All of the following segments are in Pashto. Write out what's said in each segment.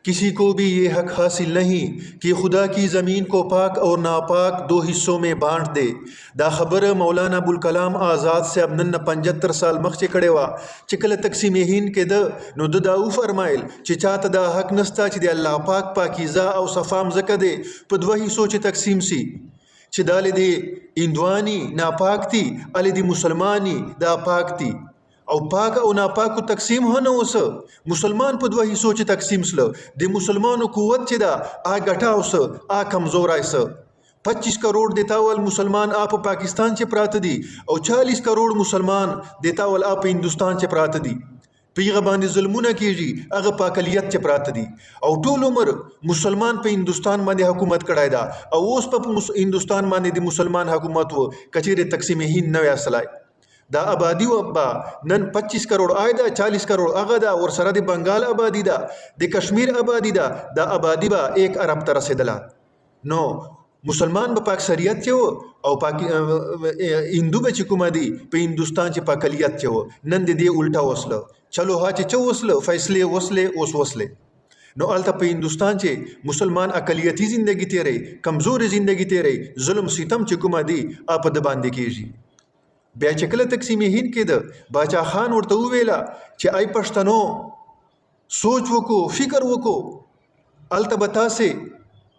किसी को भी ये हक हासिल नहीं कि खुदा की ज़मीन को पाक और नापाक दो हिस्सों में बांट दे। दा खबर मौलाना अबुल कलाम आज़ाद से अब नन 75 साल मख कड़े वा चिकल तकसीम हिंद के नो दाऊ फरमाइल चिचात दा हक नस्ता च दे अल्लाह पाक पाकीज़ा और सफ़ाम जक दे पद वही सोच तकसीम सी चिदाले दे इंदवानी नापाक थी अले दी मुसलमानी दा पाक थी और पाक और नापाक को तकसीम हो न उस मुसलमान पद वही सोच तकसीम सल दे मुसलमान कुवत चिदा आ गठा उस आ कमज़ोर आयस 25 करोड़ देतावल मुसलमान आप पाकिस्तान से प्रात दी और 40 करोड़ मुसलमान देतावल आप हिंदुस्तान से प्रात दी पीगा बांध जुल्मुना कीजी अगर पाकलियत चे प्रात दी और टोल उम्र मुसलमान पे हिंदुस्तान माने हुकूमत कड़ायदा और उस पर हिंदुस्तान माने दी मुसलमान हुकूमत वो कचेरे तकसीम हिंद नया सलाय दा आबादी अब्बा नन 25 करोड़ आयदा 40 करोड़ अगदा और सरहद बंगाल आबादी दा दे कश्मीर आबादी दा आबादी बा 1 अरब तरह से दला नो मुसलमान ब पाक शरीयत चे और पाकि हिंदू बे चिकुमा दी पे हिंदुस्तान चे पाकलियत चे नन दे उल्टा वसल चलो हा चे वसल फैसले वसले ओस वसले नो अलता पे हिंदुस्तान चे मुसलमान अकलियती जिंदगी तेरे कमज़ोर जिंदगी तेरे जुल्म सितम चिकुमा दी आप दबांदे कीजी ब्या चकल तकसीम हिंद के बाचा खान और वेला चे आई पश्तनो सोच वको फिक्र वको अलता बता से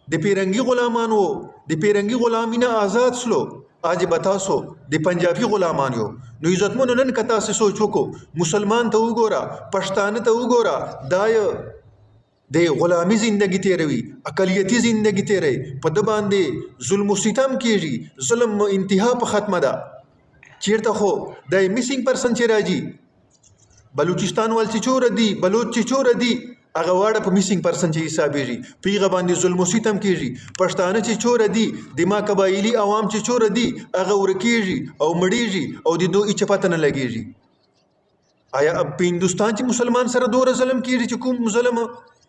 दे पेरंगी गुलामान वो दे पेरंगी गुलामीना आज़ाद स्लो आज बता सो दे पंजाबी गुलामान यो नो इज़्ज़तमनो नन कता से सोच वको मुसलमान तो गोरा पश्तान तो गोरा दाय दे गुलामी जिंदगी तेरवी अकलियती जिंदगी तेरे पद बांधे जुल्म सितम कीजी जुल्म इंतहा पर ख़त्म दा चेरता हो द मिसिंग पर्सन चे राजी बलूचिस्तान वाल चिचोर दी बलोच चिचोर दी अगवाड़ा पर मिसिंग पर्सन चे हिसाबेजी पीगा बांधी जुल्म सितम कीजी पश्ताना चिचोर दी दिमा कबाइली आवाम चिचोर दी अगौर कीजी और मड़ीजी और दी दो इच पता न लगेजी आया अब हिंदुस्तान चे मुसलमान सर दो ज़ुल्म कीजी चुकुम ज़ुल्म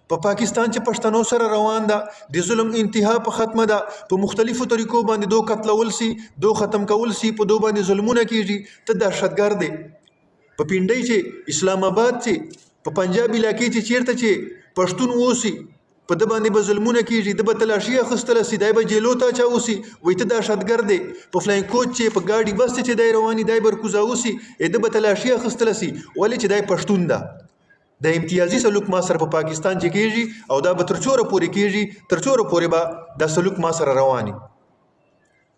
पाकिस्तान चे पश्तनो सर रवान दा दे जुल्म इंतहा पर ख़त्म दा तो मुख्तलिफ़ तरीक़ों बांधे दो कत्ल उलसी दो ख़त्म का उलसी दो बांधे जुल्मुना कीजी तो दहशतगर्द दे पिंडई चे इस्लामाबाद चे पंजाब इलाके चे चेरता चे पश्तून ओसी पद बांधे ब जुल्मुना कीजी दब तलाशिया खस्तलसी दाय ब जेलोता चावसी वही तो दहशतगर्द दे फ्लाइंग कोच चे गाड़ी बस चे दाय रवानी दाय बरकुजा ओसी ए दब तलाशिया खस्तलसी वाले चे दाय पश्तून दा द इम्तियाजी सलूक मासर पर पाकिस्तान चे कीजी और दा तरचोर पूरे कीजी तरचोर पूरे बा दा सलूक मासर रवानी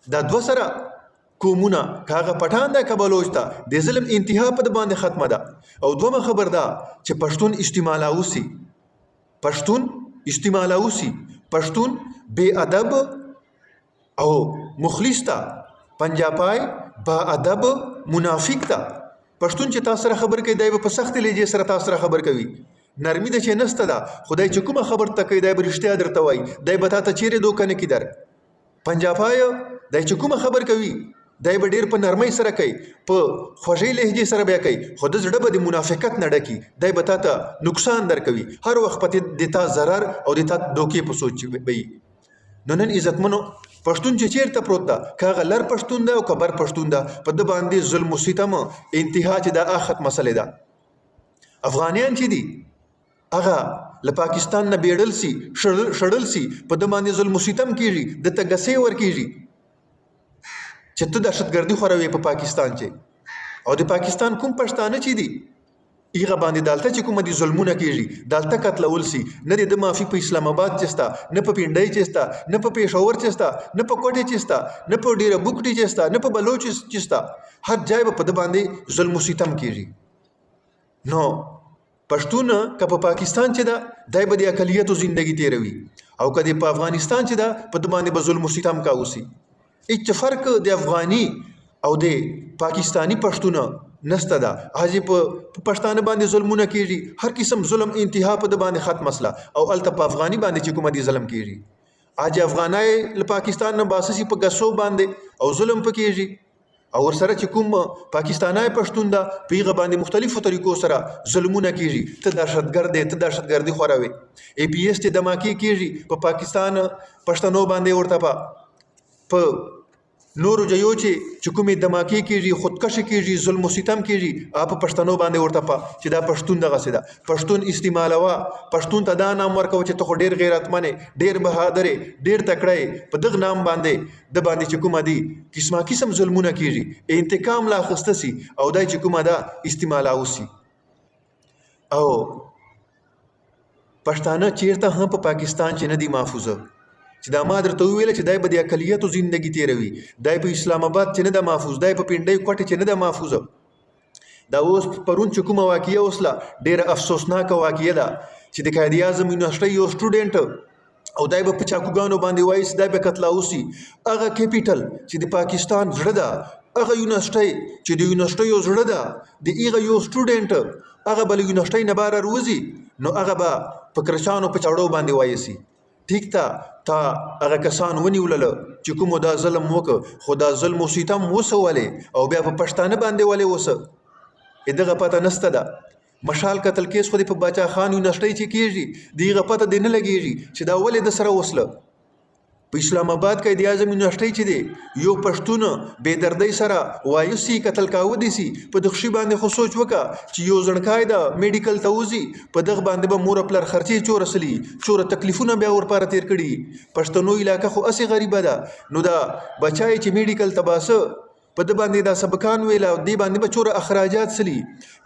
दा द्वसरा कोमुना कागा पठान दा कबलोचता दे ज़ुल्म इंतहा पद बांधे ख़त्म दा और दोमा खबर दा चे पश्तून इस्तेमालाउसी पश्तून इस्तेमालाउसी पश्तून बेअदब और मुखलिस्ता पंजापाई बाअदब मुनाफिकता पश्तून चे तासरा खबर के दाय ब सख्त लेजे सर तासरा खबर कवी नरमी द चे नस्त दा खुदाई चुकुमा खबर तक दाय ब रिश्ते दर तवाई दाय बता चेरे दो कने किधर पंजाबाय दाय चुकुमा खबर कवी दाय ब डेर प नरमई सर कई प खुशी लहजे सर ब्या कई खुद जड़ब द मुनाफिकत न डकी दाय बताता नुकसान दर कवी हर वक्त पति देता जरर और देता धोखे पर सोच बई ननन इज़्ज़तमनो पश्तून चे चेरता प्रोता कागा लर पश्तून दा और कबर पश्तून दा पद बांधे जुल्म सितम इंतहा चे दा आखत मसले दा अफगानियान ची दी आगा ल पाकिस्तान न बेड़ल सी शड़ल सी पद बांधे जुल्म सितम कीजी द तगसे वर कीजी चित्त दहशतगर्दी खुरावे पर पाकिस्तान चे और द पाकिस्तान कुम पश्ताना ची दी ईगा बांधे दालता चिकुमा दी जुल्मुना कीजी दालता कत्ल उलसी न दे माफी पे इस्लामाबाद चेस्ता न प पिंडई चेस्ता न प पेशावर चेस्ता न प कोटे चेस्ता न प डेरा बुकटी चेस्ता न प बलोच चेस्ता हर जाए पद बांधे जुल्म सितम कीजी नो पश्तून का पाकिस्तान चेदा दाय बदे अकलियत जिंदगी तेरवी और कदे प अफगानिस्तान चेदा पद बांधे ब जुल्म सितम का उसी इच फ़र्क दे अफगानी और दे पाकिस्तानी पश्तून नस्तदा आज पश्तान बांधे जुल्मुना कीजी हर किस्म जुल्म इंतहा पद बांधे ख़त्म मसला और अलतप अफगानी बांधे चिकुमा दी जुल्म कीजी आज अफगानाए पाकिस्तान न बाससी प गसो बांधे और जुल्म प कीजी और सर चिकुम पाकिस्तानाए पश्तून दा पीगा बांधे मुख्तलिफ तरीक़ों सरा जुल्मुना कीजी तो दहशतगर्दी खुरावे APS ते धमाकी कीजी प पाकिस्तान पश्तनो बांधे और तपा प نورو جیو چې کومې دماکې کېږي، خودکشي کېږي، ظلم و ستم کېږي، په پښتنو باندې ورته چې دا پښتون دغسې ده، پښتون استعمالوه، پښتون ته دا نام ورکوه چې ته خو ډېر غیرتمن یې، ډېر بهادر یې، ډېر تکړه یې. په دغه نام باندې د باندې چې کومه دي قسمه قسم ظلمونه کېږي، انتقام لا اخیسته سي او دا چې کومه ده استعمالاو سي. او پښتانه چیرته هم په پاکستان چې نه دي محفوظه، چې دا ما درته وویله چې دای به د اقلیتو زندگی تیروي، دای په اسلام آباد چې نه ده محفوظ، دای په پنډۍ کوټې چې نه ده محفوظه. دا اوس پرون چې کومه واقعه اوسله ډېره افسوسناکه واقعه ده چې د قائد اعظم یونیورسټۍ یو سټوډنټ او دای به په چاقوګانو باندې وایي چې دای به قتلاوسي. هغه کیپیټل چې د پاکستان زړه ده، هغه یونیورسټۍ چې د یونیورسټیو زړه ده، د هغه یو سټوډنټ هغه به له یونیورسټۍ نه بهر راوځي، نو هغه به په کرچانو په چاړو باندې وایسي. ټیک ته تا هغه کسان ونیولله چې کومو دا ظلم وکړه، خو دا ظلم و ستم وسه ولې او بیا په پښتانه باندې ولې وسه دغه پته نسته ده. مشال قتل کیس خو د په باچا خان یونیورسټۍ چې کېږي د هغه پته دی نه لګېږي چې دا ولې د سره وسله. په اسلام آباد قائد اعظم یونیورسټۍ چې دی یو پښتون بې دردۍ سره وایسي قتل کاوه دي سي. په دغه شي باندې خو سوچ وکړه چې یو ځڼکای ده میډیکل ته وځي، په دغه باندې به مور پلر خرچې چوره سلي، چوره تکلیفونه بیا ورپاره تیر کړي. پښتنو علاقه خو اسې غریبه ده، نو دا بچای چې میډیکل ته باسه په د باندې دا سبقان ویل او دی باندې به چوره اخراجات سلی.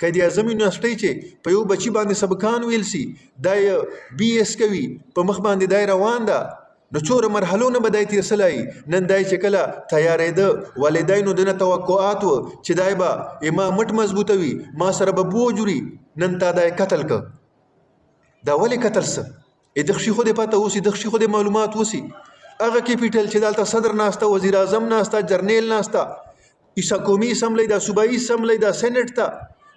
قائد اعظم یونیورسټۍ چې په یو بچي باندې سبقان ویل سي، دا بی ایس کوي، په مخ باندې دا روان ده، نو څوره مرحلو نه به دی تېر سلی. نن دی چې کله تیارېده والدینو دنه توقعات و چې دی به ما مټ مضبوطوي، ما سره به بوج وړي، نن تا دی قتل که. دا ولې قتل څه دغه شي خو دې پته اوسي، دغه شي خو دې معلومات اوسي. هغه کیپیټل چې دلته صدر ناسته، وزیر اعظم ناسته، جرنیل ناسته، قومي اسمبلی دا، صوبایي اسمبلی دا، سینټ ته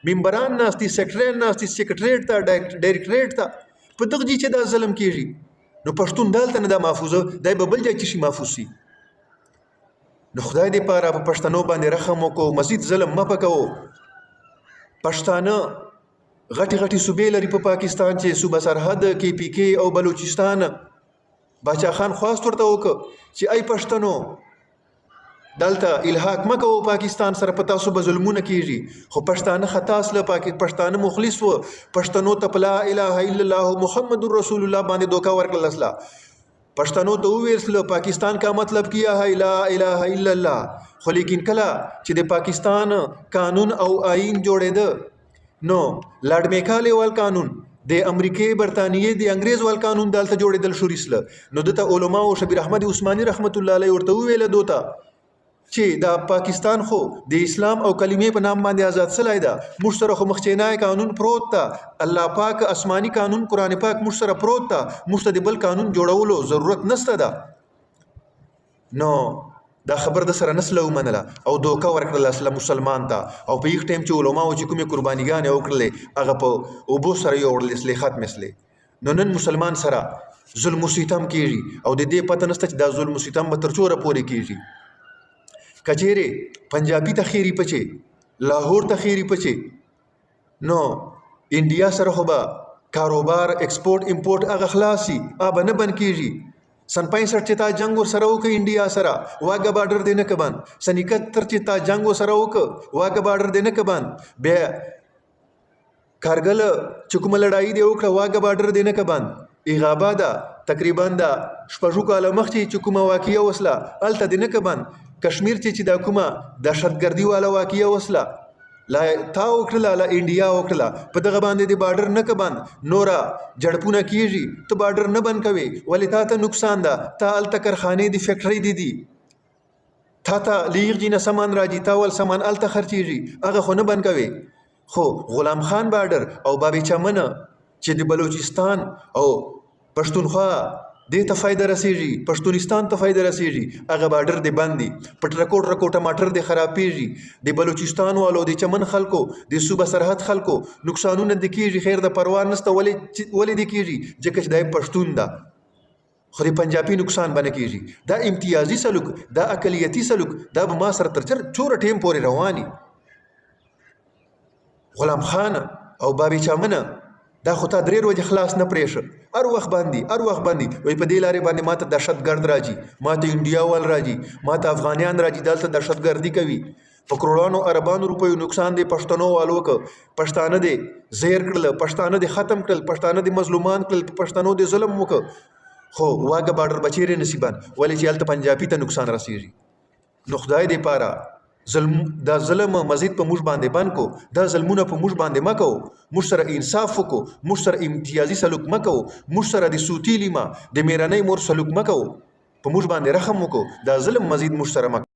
ممبران ناستي، سیکرټریان ناستي، سیکرټریټ ته، ډایرکټریټ ته، په دغه ځای چې دا ظلم کېږي، نو پښتون دلته نه دا محفوظه، دی به بل ځای چې شي محفوظ سي. نو خدای دې پاره په پښتنو باندې رحم وکړو، مزید ظلم مه پکوو. پښتانه غټي غټي صوبې لري په پاکستان چې صوبه سرحد کې پی کې او بلوچستان. باچا خان خواست ورته وکړه چې ای پښتنو دلته الحاق مه کوو پاکستان سره، په تاسو به ظلمونه کېږي. خو پښتانه خطا سله، پښتانه مخلص و، پښتنو ته په لا اله الا الله محمد رسول الله باندې دوکه ورکړل اسله. پښتنو ته وویل سله پاکستان کا مطلب کیا ہے لا اله الا الله. خو لیکن کله چې د پاکستان قانون او آئین جوړېده، نو لارډ میکالې وال قانون، د امریکې برطانیې د انګریز وال قانون دلته جوړېدل شو رسله. نو دته علما او شبیر احمد عثماني رحمت الله علیه ورته وویل دوته چې دا پاکستان خو د اسلام او کلمې په نام باندې آزاد سلی ده، موږ سره خو مخچینای قانون پروت ده، الله پاک آسماني قانون قرآن پاک موږ سره پروت ده، موږ ته د بل قانون جوړولو ضرورت نشته ده. نو دا خبر د سره نسله ومنله او دوکه ورکړله اصله مسلمان ته. او په یو ټایم چې علماو چې کومې قربانیګانې وکړلې هغه په اوبو سره یوړلې اصلې ختمې سلې. نو نن مسلمان سره ظلم و ستم کېږي او د دې پته نشته چې دا ظلم و ستم به تر څوره پورې کېږي. کچېرې پنجابي ته خیري پچې، لاهور ته خیري پچې، نو انډیا سره خو به کاروبار ایکسپورټ امپورټ هغه خلاصي، به نه بند کېږي. سن 65 چې تا جنگ ورسره وکړه انډیا سره، واګه بارډر دی نه که بند. سن 71 چې تا جنگ ورسره وکړه، واګه بارډر دی نه که بند. بیا کارګل چې کومه لړایي دی وکړه، واګه بارډر دی نه که بند. هغه ده تقریبا د شپږو کاله مخکې چې کومه واقعه وسله هلته دی نه که بند. کشمیر چې دا کومه دهشتګردي والا واقعه وسله لا تا وکړله، لا انډیا وکړله، په دغه باندې د بارډر نه که بند. نوره جړپونه کېږي، ته بارډر نه بند کوې، ولې تا ته نقصان ده. تا هلته کارخانې دي، فیکټرۍ دي، تا ته لیغ جي نه سامان راځي، تا ول سامان هلته خرچېږي، هغه خو نه بند کوې. خو غلام خان بارډر او بابي چمن چې د بلوچستان او پښتونخوا دې ته فایده رسېږي، پښتونستان ته فایده رسېږي، هغه بارډر دې بند دي. په ټرکو ټماټر دې خرابېږي، د بلوچستان والو، د چمن خلکو، د صوبه سرحد خلکو نقصانونه دې کېږي. خیر د پروا نشته، ولې دې کېږي؟ ځکه چې دا پښتون ده. خو د پنجابي نقصان به نه کېږي. دا امتیازي سلوک، دا اقلیتي سلوک، دا به ما سره تر څوره ټیم پورې رواني. غلام خان او بابي چمن دا خو تا درې ورځې خلاص نه پرېښه، هر وخت باندې وایي په دې لارې باندې ماته دهشتګرد راځي، ماته انډیا وال راځي، ماته افغانیان راځي، دلته دهشتګردي کوي، په کروڑانو اربانو روپیو نقصان دی پښتنو والو وکړ، پښتانه دې زهر کړل، پښتانه دې ختم کړل، پښتانه دې مظلومان کړل، پښتنو دې ظلم وکړ. خو واګه بارډر بچیرې نصیبان ولې چې هلته پنجابي ته نقصان رسېږي. نو خدای دې پاره دا ظلم مزید په موږ باندې بند کو، دا ظلمونه په موږ باندې مه کوو، موږ سره انصاف وکړو، موږ سره امتیازي سلوک مه کوو، موږ سره د سوتیلي ما د میرنۍ مور سلوک مه کوو، په موږ باندې رحم وکړو، دا ظلم مزید موږ سره مه